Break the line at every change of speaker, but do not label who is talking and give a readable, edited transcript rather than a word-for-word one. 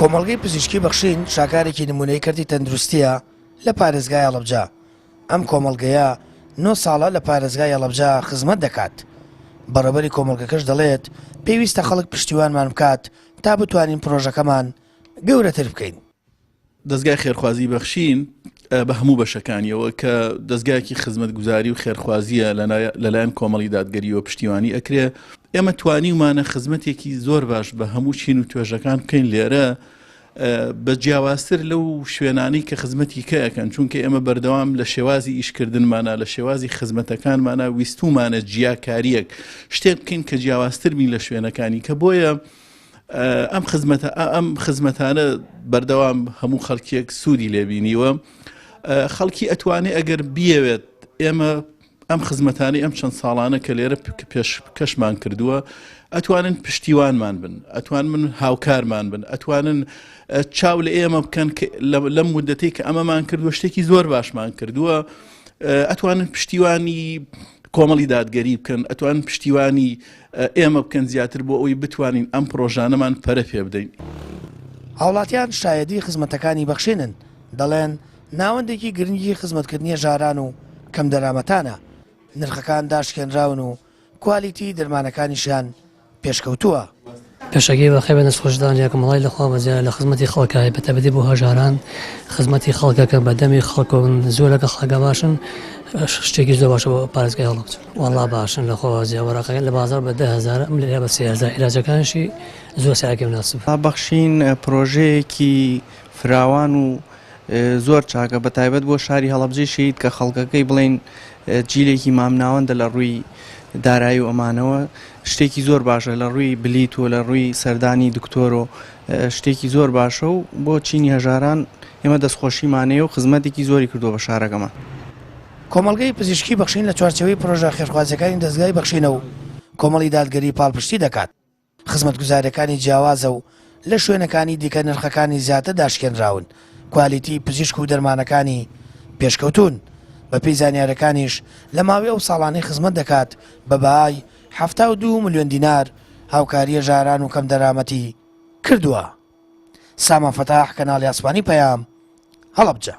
کۆمەڵگەی پزیشکی بەخشین شاکارێکی نمونەی کردی تەندروستیە لە پارێزگای هەڵەبجە. ئەم کۆمەڵگەیە 9 ساڵە لە پارێزگای هەڵەبجە خزمەت دەکات. بەڕێوەبەری کۆمەڵگەکەش دەڵێت پێویستە خەڵک پشتیوانمان بکات تا بتوانین پرۆژەکەمان گەورەتر بکەین.
دەستگای خێرخوازی بەخشین بە هەموو بەشەکانیەوە کە دەستگایەکی خزمەتگوزاری و خێرخوازیە لەلایەن کۆمەڵی دادگەری و پشتیوانی ئەکرێ. ئێمە توانیمانە خزمەتێکی زۆر باش بە هەموو چین و توێژەکان بکەین لێرە بە جیاوازتر لەو شوێنانی کە خزمەتی کەیەکەن، چونکە ئێمە بەردەوام لە شێوازی ئیشکردنمانە لە شێوازی خزمەتەکانمانە ویستومانە جیاکاریەک شتێک بکەین کە جیاوازتر بین لە شوێنەکانی کە بۆیە ئەم خزمەتانە بەردەوام هەموو خەڵکیەک سوودی لێبینیوە. خەڵکی ئەتوانێ ئەگەر بیەوێت ئێمە ئەم خزمەتانی ئەم چەند ساڵانە کە لێرە کەشمان کردووە ئەتوانن پشتیوانمان بن، ئەتوانن هاوکارمان بن، ئەتوانن چاو لە ئێمە بکەن لەم مودەتەی کە ئەمەمان کردووە شتێکی زۆر باشمان کردووە، ئەتوانن پشتیوانی کۆمەڵی دادگەری بکەن، ئەتوانن پشتیوانی ئێمە بکەن زیاتر بۆ ئەوی بتوانین ئەم پرۆژانەمان پەرە پێ بدەین.
هاوڵاتیان شایەدی خزمەتەکانی بەخشێنن، دەڵێن ناوەندێکی گرنگی خزمەتکردنیە ژاران و کەم دەرامەتانە، نرخەکان داشکێنراون و کوالیتی دەرمانەکانیشیان پێشکەوتووە.
پێشەگەی بەخێ بە دەستخۆشدان یاکە مەڵای لەخوا بەزیارە لە خزمەتی خەڵکە بەتەبەدی بۆ هەژاران خزمەتی خەڵکەکە بەدەمی خەڵکەون زۆرەکە خەڵکە باشن، شتێکی زۆر باشە بۆ پارێزگای هەڵەبجە. وەڵڵا باشن لەخوا زیاوەڕەکە لە بازار بە 10,000 ئەم لێرە بە 30,000 عیلاجەکانشی زۆر سعرەکەی مناسب.
بەخشین پرۆژەیەکی فراوان و زۆر چاکە بەتایبەت بۆ شاری هەڵەبجەی شید کە خەڵکەکەی بڵێن جیلێکی مامناوەندە لە ڕووی دارایی و ئەمانەوە شتێکی زۆر باشە لە ڕووی بلیت و لە ڕووی سەردانی دکتۆر و شتێکی زۆر باشە و بۆ چینی هەژاران ئێمە دەستخۆشیمانەیە و خزمەتێکی زۆری کردووە بە شارەکەمان.
کۆمەڵگەی پزیشکی بەخشین لە چوارچێوەی پرۆژە خێرخوازیەکانی دەستگای بەخشینە و کۆمەڵی دادگەری پاڵپشتی دەکات. خزمەتگوزاریەکانی جیاوازە و لە شوێنەکانی دیکە نرخەکانی زیاتر داشکێنراون، کوالیتی پزیشک و دەرمانەکانی پێشکەوتون. بە پێی زانیاریەکانیش لە ماوەی ئەو ساڵانەی خزمەت دەکات بە بەهای 72 ملیۆن دینار هاوکاریە ژاران و کەم دەرامەتی کردووە. سامان فەتاح، کەناڵی ئاسمانی پەیام، هەڵەبجە.